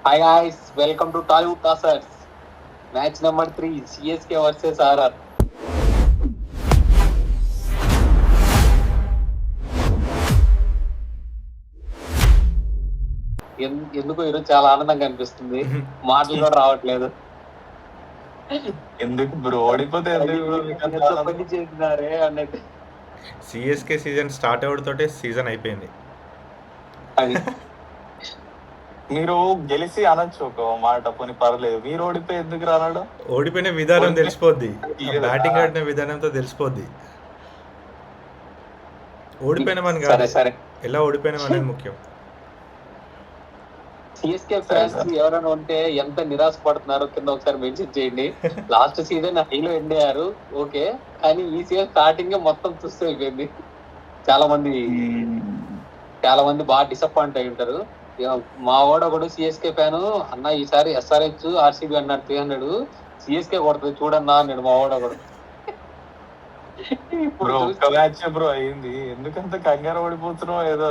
Hi guys, welcome to Tollywood Tossers. Match number 3, CSK versus RR. ఎందుకు ఈరోజు చాలా ఆనందంగా అనిపిస్తుంది. మాటలు కూడా రావట్లేదు. ఎందుకు బ్రో ఓడిపోతే పని చేసినారే అన్నట్టు. సిఎస్కే సీజన్ స్టార్ట్ అవ్వడంతోటే సీజన్ అయిపోయింది. అది మీరు గెలిచి అనొచ్చు ఒక మాట, పోనీ పర్లేదు. మీరు ఓడిపోయి ఎందుకు రానాడు? ఓడిపోయిన విధానం తెలిసిపోద్ది, బ్యాటింగ్ ఆడిన విధానంతో తెలిసిపోద్ది. ఓడిపోయినామని కాదు, ఎలా ఓడిపోయినాం అనేది ముఖ్యం. సిఎస్కే ఫ్యాన్స్ ఎవరైనా ఉంటే ఎంత నిరాశ పడుతున్నారో కింద ఒకసారి మెన్షన్ చేయండి. లాస్ట్ సీజన్ హైలో ఎండ్ అయ్యారు, ఓకే, కానీ ఈ సీజన్ స్టార్టింగ్ మొత్తం తుస్సు అయిపోయింది. చాలా మంది బాగా డిసప్పాయింట్ అయి ఉంటారు. మా వాడు ఒకడు సిఎస్కే ఫ్యాను, అన్న ఈసారి ఎస్ఆర్హెచ్ ఆర్సీబీ అన్నాడు 300, సిఎస్కే కొడుతుంది చూడన్నా అన్నాడు మా వాడు ఒకడు. బ్రో ఒక్క మ్యాచ్ బ్రో అయింది, ఎందుకంత కంగారు ఓడిపోతున్నావు? ఏదో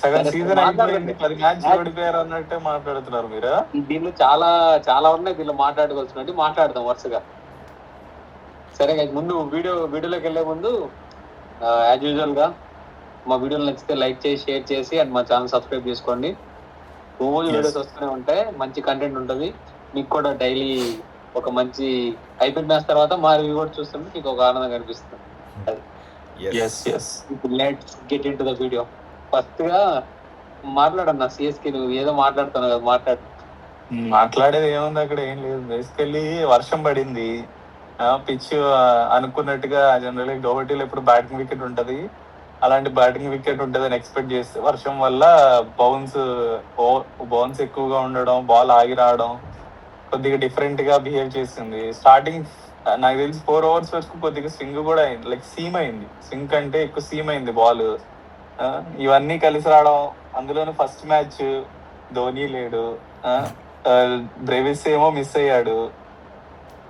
సగం సీజన్ అయిపోయింది, 10 మ్యాచ్ ఓడిపోయారు అన్నట్టే మాట్లాడుతున్నారు మీరు. దీనిలో చాలా ఉన్నాయి, దీనిలో మాట్లాడుకోవాల్సినట్టు మాట్లాడదాం వరుసగా. సరే ముందు వీడియోలోకి వెళ్లే ముందు యాజ్ యూజువల్ గా మా వీడియోలు నచ్చితే లైక్ చేసి షేర్ చేసి అండ్ మా ఛానల్ సబ్స్క్రైబ్ చేసుకోండి. రోజు వీడియోస్ వస్తూనే ఉంటాయి, మంచి కంటెంట్ ఉంటుంది. మీకు కూడా డైలీ ఒక మంచి ఐపీఎల్ మ్యాచ్ తర్వాత మా రివ్యూ కూడా చూస్తుంటే మీకు ఒక ఆనందంగా అనిపిస్తుంది. Let's get in to the video. First గా మాట్లాడన్నా సిఎస్కే, నువ్వు ఏదో మాట్లాడుతున్నావు కదా, మాట్లాడేది ఏముంది, అక్కడ ఏం లేదు. బేసికల్లీ వర్షం పడింది, పిచ్ అనుకున్నట్టుగా జనరల్ గౌహటిలో ఎప్పుడు బ్యాటింగ్ వికెట్ ఉంటది, అలాంటి బ్యాటింగ్ వికెట్ ఉంటుందని ఎక్స్పెక్ట్ చేస్తే వర్షం వల్ల బౌన్స్ ఎక్కువగా ఉండడం, బాల్ ఆగి రావడం, కొద్దిగా డిఫరెంట్ గా బిహేవ్ చేసింది. స్టార్టింగ్ నాకు తెలిసి 4 overs వరకు కొద్దిగా స్వింగ్ కూడా అయింది, లైక్ సీమ్ అయింది, స్వింగ్ కంటే ఎక్కువ సీమ్ అయింది బాల్. ఇవన్నీ కలిసి రావడం, అందులోనే ఫస్ట్ మ్యాచ్ ధోని లేడు, బ్రెవిస్ ఏమో మిస్ అయ్యాడు,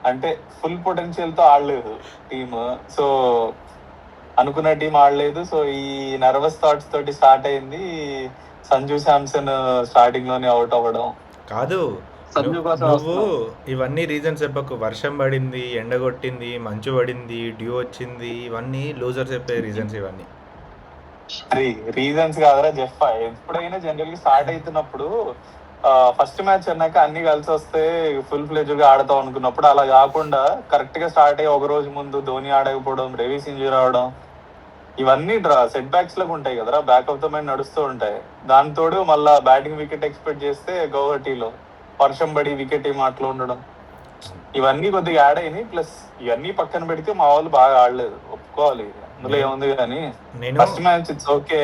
అంటే ఫుల్ పొటెన్షియల్ తో ఆడలేదు టీమ్. సో అనుకున్న టీం ఆడలేదు. సో ఈ నర్వస్ థాట్స్ తోటి స్టార్ట్ అయింది. సంజు శాంసన్ స్టార్టింగ్ లోనే అవుట్ అవ్వడం. కాదు, నువ్వు ఇవన్నీ రీజన్స్ చెప్పకు. వర్షం పడింది, ఎండగొట్టింది, మంచు పడింది, డ్యూ వచ్చింది, ఇవన్నీ లూజర్ చెప్పే రీజన్స్. ఇవన్నీ రీజన్స్ కాదరా జెఫ్. ఎప్పుడైనా జనరల్ గా స్టార్ట్ అవుతున్నప్పుడు ఫస్ట్ మ్యాచ్ అన్నాక అన్ని కలిసి వస్తే ఫుల్ ఫ్లెజ్ గా ఆడతాం అనుకున్నప్పుడు అలా కాకుండా కరెక్ట్ గా స్టార్ట్ అయ్యి ఒక రోజు ముందు ధోని ఆడకపోవడం, రెవీస్ ఇంజూర్ అవడం, ఇవన్నీ సెట్ బ్యాక్స్ లాగా ఉంటాయి కదరా, బ్యాక్ ఆఫ్ ద మైండ్ నడుస్తూ ఉంటాయి. దానితోడు మళ్ళా బ్యాటింగ్ వికెట్ ఎక్స్పెక్ట్ చేస్తే గౌహటిలో వర్షం పడి వికెట్ ఏం అట్లా ఉండడం, ఇవన్నీ కొద్దిగా యాడ్ అయినాయి. ప్లస్ ఇవన్నీ పక్కన పెడితే మా వాళ్ళు బాగా ఆడలేదు, ఒప్పుకోవాలి, అందులో ఏముంది. కానీ ఫస్ట్ మ్యాచ్ ఇట్స్ ఓకే.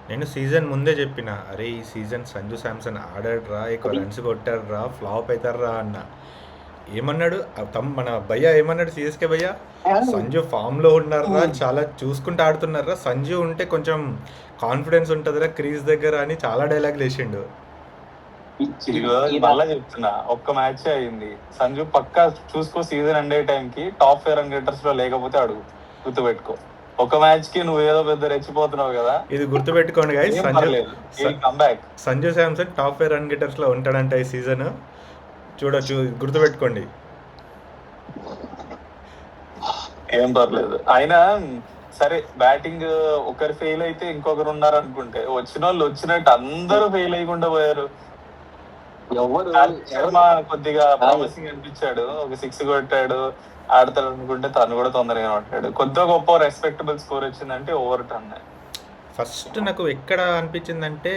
నేను సీజన్ ముందే చెప్పిన, అరే ఈ సీజన్ సంజు శాంసన్ ఆడాడురా, ఎక్కువ రన్స్ కొట్టాడురా, ఫ్లాప్ అవుతారా అన్న. ఏమన్నాడు మన భయ్య, ఏమన్నాడు సిఎస్కే భయ్య, సంజు ఫామ్ లో ఉన్నారా, చాలా చూసుకుంటూ ఆడుతున్నారా, సంజు ఉంటే కొంచెం కాన్ఫిడెన్స్ ఉంటుందిరా క్రీజ్ దగ్గర అని చాలా డైలాగులు వేసిండు. మళ్ళా చెప్తున్నా, ఒక్క మ్యాచ్ అయింది, సంజు పక్కా చూసుకో సీజన్ ఎండ్ అయ్యే టైంకి టాప్ 5 రన్ గెటర్స్ లో లేకపోతే అడుగు, గుర్తుపెట్టుకో. ఒక మ్యాచ్ కి నువ్వు ఏదో పెద్ద రెచ్చిపోతున్నావు కదా, ఇది గుర్తుపెట్టుకోండి guys. Sanju Samson top 5 run getters లో ఉంటాడంట ఈ సీజన్, చూడొచ్చు, గుర్తుపెట్టుకోండి. ఏం పర్లేదు. అయినా సరే, బ్యాటింగ్ ఒకరు ఫెయిల్ అయితే ఇంకొకరు ఉన్నారు అనుకుంటే, వచ్చిన వాళ్ళు వచ్చినట్టు అందరూ ఫెయిల్ అయ్యకుండా పోయారు. శర్మ కొద్దిగా ప్రామిసింగ్ అనిపించాడు, ఒక 6 కొట్టాడు, ఆడతాడు అనుకుంటే తను కూడా తొందరగా కొట్టాడు. కొద్దిగా గొప్ప రెస్పెక్టబుల్ స్కోర్ వచ్చిందంటే ఓవర్ టర్న్. ఫస్ట్ నాకు ఎక్కడ అనిపించిందంటే,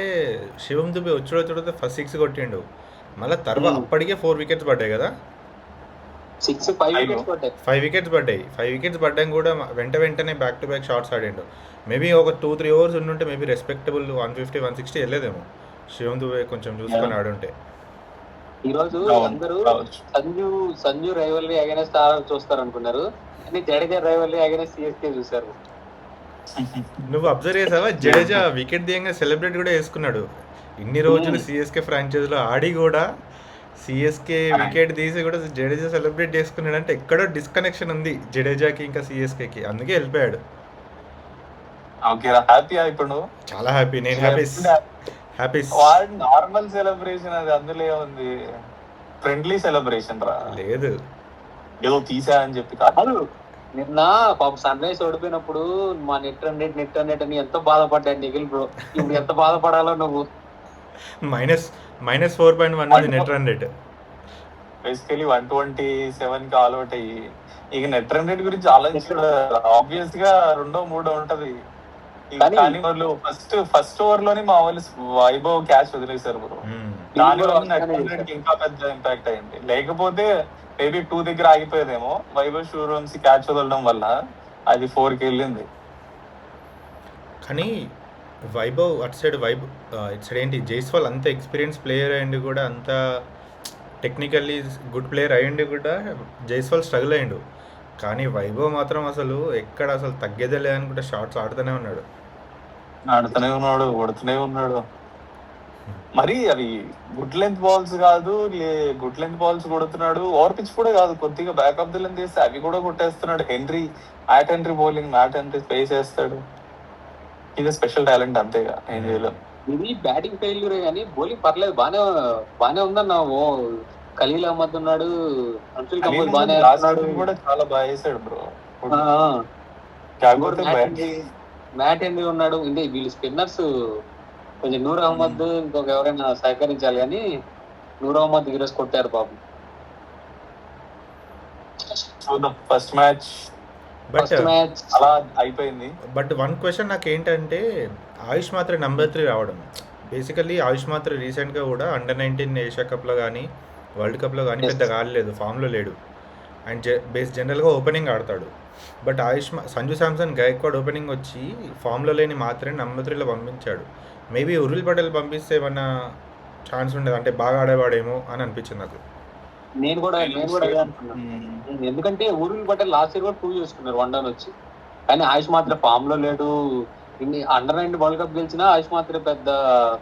శివం దుబే వచ్చుడో ఫస్ట్ 6 కొట్టిండు, మళ్ళీ తర్వాత అప్పటికే 4 వికెట్స్ పడ్డాయి కదా, 5 వికెట్స్ పడ్డాయి. 5 వికెట్స్ పడ్డాయి కూడా వెంటనే బ్యాక్ టు బ్యాక్ షాట్స్ ఆడిండు. మేబీ ఒక 2-3 ఓవర్స్ ఉండుంటే మేబీ రెస్పెక్టబుల్ 150-160 వెళ్ళేదేమో, శివం దుబే కొంచెం చూసుకొని ఆడుంటే. ఈ రోజు అందరూ సంజు రైవల్రీ అగైనెస్ట్ ఆర్ఆర్ చూస్తారు అనుకున్నారు, కానీ జడేజా రైవల్రీ అగైనెస్ట్ సిఎస్కే చూసారు. నువ్వు అబ్జర్వ్ చేసావా, జడేజా వికెట్ దియంగా సెలబ్రేట్ కూడా చేసుకున్నాడు. ఇన్ని రోజులు సిఎస్కే ఫ్రాంచైజీలో ఆడి కూడా సిఎస్కే వికెట్ తీసి కూడా జడేజా సెలబ్రేట్ చేసుకున్నాడు అంటే ఎక్కడో డిస్కనెక్షన్ ఉంది జడేజాకి ఇంకా సిఎస్కేకి, అందుకే వెళ్ళిపోయాడు. హ్యాపీ. ఇప్పుడు చాలా హ్యాపీ, నేను హ్యాపీ వాడు నార్మల్ సెలబ్రేషన్, అది అందులో ఏముంది, ఫ్రెండ్లీ సెలబ్రేషన్ రా, లేదు. ఏదో తీసా అని చెప్పి కాదు. కాదు నిన్న పాప సన్ రైజ్ ఓడిపోయినప్పుడు మా నెట్ హండ్రెడ్ అని ఎంత బాధపడ్డాడు నిఖిల్ బ్రో. ఇప్పుడు ఎంత బాధపడాలో నువ్వు. -4.1 ఉంది నెట్ రన్ రేట్. బేసికలీ 127 కి ఆల్అౌట్ అయ్యి ఇక నెట్ రన్ రేట్ గురించి ఆలోచించడం ఆబ్వియస్ గా 2 3 ఉంటది. కానీ వాళ్ళు ఫస్ట్ ఓవర్ లోనే మా వాళ్ళు వైభవ్ క్యాచ్ వదిలేశారు బ్రో. దానివల్ల నెట్ రన్ రేట్ ఇంకా పెద్ద ఇంపాక్ట్ అయింది. లేకపోతే మేబీ 2 దగ్గర ఆగిపోయేదేమో. వైభవ్ సూర్యవంశీ క్యాచ్ వదలడం వల్ల అది 4 కి వెళ్ళింది. కానీ వైభవ్ అటు సైడ్ ఇటు సైడ్ ఏంటి, జైస్వాల్ అంత ఎక్స్పీరియన్స్ ప్లేయర్ అయ్యింది కూడా, అంత టెక్నికల్లీ గుడ్ ప్లేయర్ అయ్యింది కూడా, జైస్వాల్ స్ట్రగుల్ అయ్యిండు. కానీ వైభవ్ మాత్రం అసలు ఎక్కడ అసలు తగ్గేదే అనుకుంటే షాట్స్ ఆడుతూనే ఉన్నాడు, కొడుతూనే ఉన్నాడు. మరి అవి గుడ్ లెంత్ బాల్స్ కాదు, గుడ్ లెంత్ బాల్స్ కొడుతున్నాడు. ఓవర్ పిచ్ కూడా కాదు, కొద్దిగా బ్యాక్ ఆఫ్ ది లెంత్ చేస్తే అవి కూడా కొట్టేస్తున్నాడు. మ్యాట్ హెన్రీ బౌలింగ్, మ్యాట్ హెన్రీ స్పేస్ వేస్తాడు. ఇది స్పెషల్ టాలెంట్ అంతేగా, ఏం చేయలేం. ఇది బ్యాటింగ్ ఫెయిల్యూరే కానీ బౌలింగ్ పర్లేదు, బానే ఉందన్న. ఓ ఖలీల్ అహ్మద్ ఉన్నాడు, అన్సుల్ కంబోజ్ బానే కూడా చాలా బాగా వేసాడు బ్రో. మ్యాట్ హెన్రీ ఉన్నాడు. అంటే వీళ్ళు స్పిన్నర్స్ కొంచెం నూర్ అహ్మద్ ఇంకొక ఎవరైనా సహకరించాలి, కానీ నూర్ అహ్మద్ ఈరోజు కొట్టారు పాపం. ఫస్ట్ మ్యాచ్ అలా అయిపోయింది. బట్ వన్ క్వశ్చన్ నాకు ఏంటంటే, ఆయుష్ మాత్ర నెంబర్ 3 రావడం. బేసికల్లీ ఆయుష్ మాత్ర రీసెంట్గా కూడా అండర్-19 ఏషియా కప్లో కానీ వరల్డ్ కప్లో కానీ పెద్దగా ఆడలేదు, ఫామ్లో లేడు. అండ్ జనరల్గా ఓపెనింగ్ ఆడతాడు. బట్ సంజు శాంసన్, గైక్వాడ్ ఓపెనింగ్ వచ్చి ఫామ్లో లేని మాత్రమే నెంబర్ 3లో పంపించాడు. మేబీ ఉర్విల్ పటేల్ పంపిస్తే ఏమన్నా ఛాన్స్ ఉండదు, అంటే బాగా ఆడేవాడేమో అని అనిపించింది నాకు. నేను కూడా అనుకున్నాను, ఎందుకంటే ఉర్విల్ పటేల్ లాస్ట్ ఇయర్ కూడా ప్రూవ్ చేసుకున్నారు వన్డౌన్ వచ్చి. కానీ ఆయుష్ మాత్రం ఫామ్ లో లేడు. ఇన్ని అండర్-19 వరల్డ్ కప్ గెలిచినా ఆయుష్ మాత్రం పెద్ద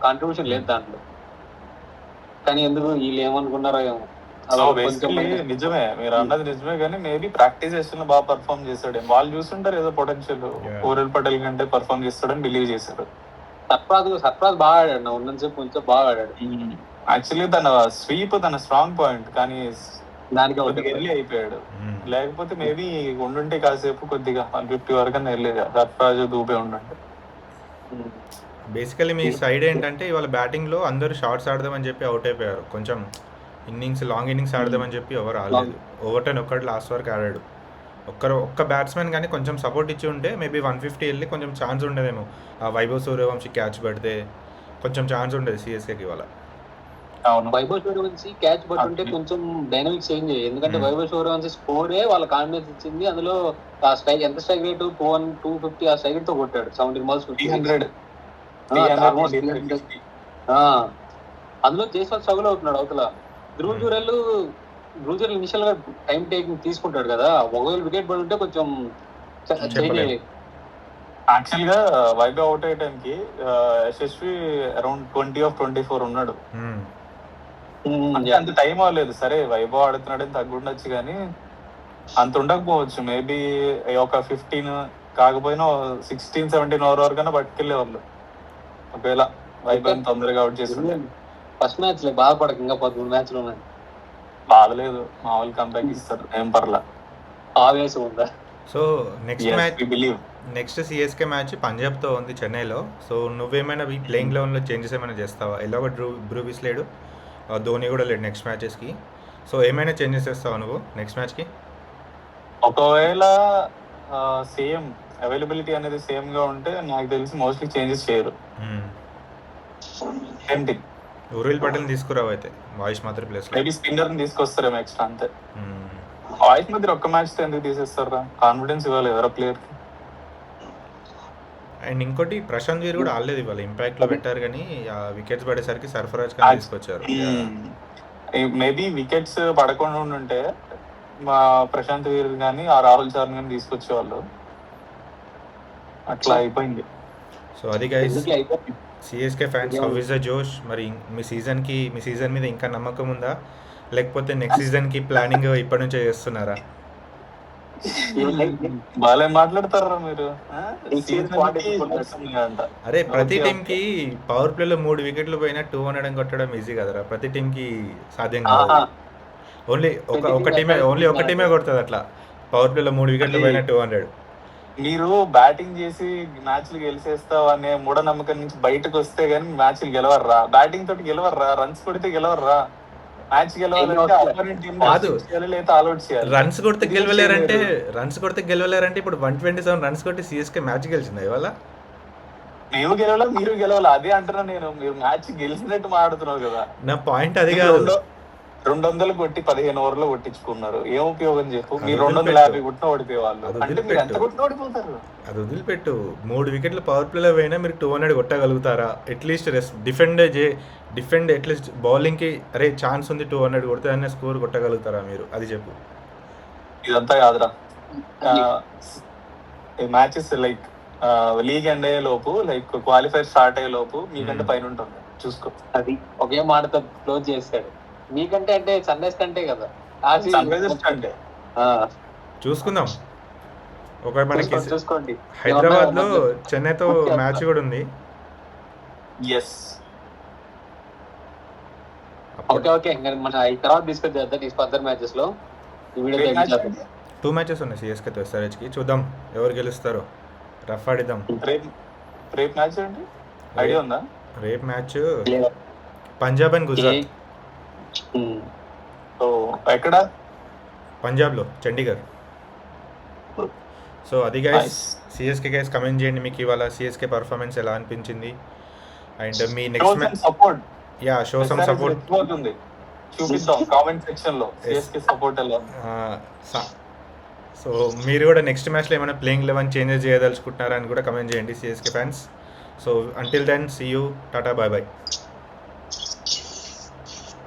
కాంట్రిబ్యూషన్ లేదు దాంట్లో. కానీ ఎందుకు వీళ్ళు ఏమనుకున్నారో ఏమో. నిజమే, మీరు అన్నది నిజమే. కానీ మేబీ ప్రాక్టీస్ చేస్తున్న బాగా పర్ఫార్మ్ చేస్తాడు. వాళ్ళు చూస్తుంటారు ఏదో పొటెన్షియల్ ఉర్విల్ పటేల్ కంటే పర్ఫార్మ్ చేస్తాడని బిలీవ్ చేశారు. సర్ఫరాజ్ బాగా ఆడాడు, నా ఉన్నంతసేపు కొంచెం బాగా ఆడాడు. యాక్చువల్లీ తన స్వీప్ తన స్ట్రాంగ్ పాయింట్, కానీ దానికి ఎర్లీ అయిపోయాడు. లేకపోతే మేబీ ఉండుంటే కాసేపు కొద్దిగా 150 వరకు వెళ్ళేది. సర్ఫరాజ్ దూబే ఉండండి. బేసికలీ మీ సైడ్ ఏంటంటే ఇవాళ బ్యాటింగ్లో అందరూ షార్ట్స్ ఆడదామని చెప్పి అవుట్ అయిపోయారు. కొంచెం లాంగ్ ఇన్నింగ్స్ ఆడదామని చెప్పి ఎవరు ఆడలేదు. ఓవర్టర్న్ ఒక్కటి లాస్ట్ వరకు ఆడాడు. ఒక్క బ్యాట్స్మెన్ కానీ కొంచెం సపోర్ట్ ఇచ్చి ఉంటే మేబీ 150 వెళ్ళి కొంచెం ఛాన్స్ ఉండదేమో. ఆ వైభవ్ సూర్యవంశీ క్యాచ్ పడితే కొంచెం ఛాన్స్ ఉండేది సిఎస్కేకి ఇవాళ. వైభవ్ సూర్యవంశీ క్యాచ్ పట్టుంటే కొంచెం డైనమిక్స్ చేంజ్ అయ్యాయి. ఎందుకంటే వైభవ్ సూర్యవంశీ స్కోరే వాళ్ళ కాన్ఫిడెన్స్ ఇచ్చింది. అందులో ఆ స్ట్రైక్ ఎంత స్ట్రైక్ రేటు 250 ఆ స్ట్రైక్ తో కొట్టాడు. 17 balls 300. అందులో జైస్వాల్ స్ట్రగుల్ అవుతున్నాడు అవతల. ధ్రువ్ జురెల్ ఇనిషియల్ గా టైం టేకింగ్ తీసుకుంటాడు కదా. ఒకవేళ వికెట్ పడి ఉంటే కొంచెం యాక్చువల్ గా వైభవ్ అవుట్ అయ్యడానికి యశస్వి అరౌండ్ 20 of 24 ఉన్నాడు. అంటే అంత టైం అవ్వలేదు. సరే వైభవ్ ఆడుతున్నాడని తగ్గుండొచ్చు, కానీ అంత ఉండకపోవచ్చు. మేబీ ఒక 15 కాకపోయినా 16-17 ఓవర్ వరకైనా పట్టుకెళ్లే వాళ్ళు ఒకవేళ వైభవ్ తొందరగా అవుట్ చేస్తుండే. ఫస్ట్ మ్యాచ్ బాధపడక, ఇంకా 13 మ్యాచ్లు ఉన్నాయి. బాధలేదు, మామూలు కంబ్యాక్ ఇస్తారు, ఏం పర్లా. ఆవేశం ఉందా? సో నెక్స్ట్ సిఎస్కే మ్యాచ్ పంజాబ్తో ఉంది చెన్నైలో. సో నువ్వేమైనా ఈ ప్లేయింగ్ లెవెన్లో చేంజెస్ ఏమైనా చేస్తావా? ఎలాగో బ్రూవిస్ లేడు, ధోని కూడా లేడు నెక్స్ట్ మ్యాచెస్కి. సో ఏమైనా చేంజెస్ చేస్తావా నువ్వు నెక్స్ట్ మ్యాచ్కి? ఒకవేళ సేమ్ అవైలబిలిటీ అనేది సేమ్ గా ఉంటే నాకు తెలిసి మోస్ట్లీ చేంజెస్ చేయరు. ఉర్విల్ పటేల్ తీసుకురావు అయితే వాయిస్ మాత్రం ప్లేస్ మేబీ స్పిన్నర్ ని తీసుకొస్తారేమో ఎక్స్ట్రా, అంతే. వాయిస్ మాత్రం ఒక్క మ్యాచ్ తో ఎందుకు తీసేస్తారా? కాన్ఫిడెన్స్ ఇవ్వాలి ఎవరో ప్లేయర్ కి. అండ్ ఇంకోటి ప్రశాంత్ వీర్ కూడా ఆడలేదు ఇవాళ. ఇంపాక్ట్ లో పెట్టారు కానీ వికెట్స్ పడేసరికి సర్ఫరాజ్ ఖాన్ తీసుకొచ్చారు. మేబీ వికెట్స్ పడకుండా ఉంటే మా ప్రశాంత్ వీర్ కానీ ఆ రాహుల్ చరణ్ కానీ తీసుకొచ్చేవాళ్ళు. అట్లా అయిపోయింది. సో అది guys, CSK fans, how is the జోష్? మరి మీ సీజన్ మీద ఇంకా నమ్మకం ఉందా, లేకపోతే నెక్స్ట్ సీజన్కి ప్లానింగ్ ఇప్పటి నుంచే చేస్తున్నారా? బాగా మాట్లాడతారా మీరు ఆ? ఈ season Season quality కి full match ఉన్నాయంట. అరే ప్రతి Okay, టీంకి పవర్ ప్లేలో 3 వికెట్లు పోయినా 200 కొట్టడం ఈజీ కదరా, ప్రతి టీంకి సాధ్యం ఆహా. కాదు. ఓన్లీ ప్రతి ఒక team టీమే ఎక్కడ ఓన్లీ ఒక టీమే కొడుతుంది అట్లా, పవర్ ప్లేలో 3 వికెట్లు అది- పోయినా 200. మీరు బ్యాటింగ్ చేసి మ్యాచ్లు గెలిచేస్తావు అనే మూఢనమ్మకం నుంచి బయటకు వస్తే గానీ మ్యాచ్లు గెలవర్రా. బ్యాటింగ్ తోటి గెలవర్రా, రన్స్ కొడితే గెలవర్రా. మ్యాచ్ గెలవాలంటే అపోనెంట్ టీం కాదు. చేయాలి లేదా ఆల్అౌట్ చేయాలి. రన్స్ కొడితే ఇది గెలవలేరంటే చేయలేరు. ఇప్పుడు 127 రన్స్ కొట్టి సిఎస్కే మ్యాచ్ గెలిచింది ఇవాళ. మేము గెలవాలా మీరు గెలవాలా అదే అంటున్నా నేను. మీరు మ్యాచ్ గెలిచినట్టు మాట్లాడుతున్నారు కదా. నా పాయింట్ అది కాదు. 200 కొట్టి 15 ఓవర్లో కొట్టించుకున్నారు, ఏం ఉపయోగం చెప్పు. అది మీరు వదిలిపెట్టు. 250 కొట్టిన ఓడిపోయేవాళ్ళు. అది అంటే మీరు ఎంత వదిలిపెట్టు. కొట్టిన ఓడిపోతారు. అది వదిలిపెట్టు, 3 వికెట్లు పవర్ ప్లేలో పోయినా మీరు 200 కొట్టగలుగుతారా? అట్లీస్ట్ డిఫెండ్ అట్లీస్ట్ బౌలింగ్కి అరే ఛాన్స్ ఉంది 200 కొడితే అనే స్కోర్ కొట్టగలుగుతారా మీరు? అది చెప్పు. ఇదంతా కాదురా. మ్యాచెస్ లైక్ లీగ్ ఎండ్ అయ్యే లోపు, లైక్ క్వాలిఫైర్ స్టార్ట్ అయ్యే లోపు మీకంటే పైన ఉంటుంది, చూసుకో. అది ఒకే మాటతో క్లోజ్ చేస్తాడు. మీకంటే అంటే సన్ రైజ్ కంటే కదా సన్ రైజర్స్ అంటే చూసుకుందాం. ఒక మనకి చూసుకోండి. హైదరాబాద్లో చెన్నైతో మ్యాచ్ కూడా ఉంది. ఎస్ ఓకే ఓకే, ఇంకా మన ఈ తర్వాత డిస్కస్ చేద్దాం ఈ ఫర్దర్ మ్యాచెస్ లో. ఈ వీడియో చేద్దాం. 2 మ్యాచెస్ ఉన్నాయి సిఎస్కేతో ఎస్ఆర్హెచ్కి. చూద్దాం ఎవరు గెలుస్తారో, రఫ్ ఆడిద్దాం. రేపు మ్యాచ్ ఏంటి ఐడియా ఉందా? రేపు match Punjab and Gujarat. So ఎక్కడ? పంజాబ్లో చండీగఢ్. సో అది గైస్, సిఎస్కే గైస్ కమెంట్ చేయండి మీకు ఇవాళ సిఎస్కే పర్ఫార్మెన్స్ ఎలా అనిపించింది. And me next match support show some support. అవుతుంది, చూపిద్దాం కామెంట్ సెక్షన్ లో సిఎస్కే సపోర్ట్ ఎలా. సో మీరు కూడా నెక్స్ట్ మ్యాచ్లో ఏమైనా ప్లేయింగ్ 11 చేంజెస్ చేయదలుచుకుంటున్నారా అని కూడా కమెంట్ చేయండి CSK fans. So until then see you, tata, bye bye.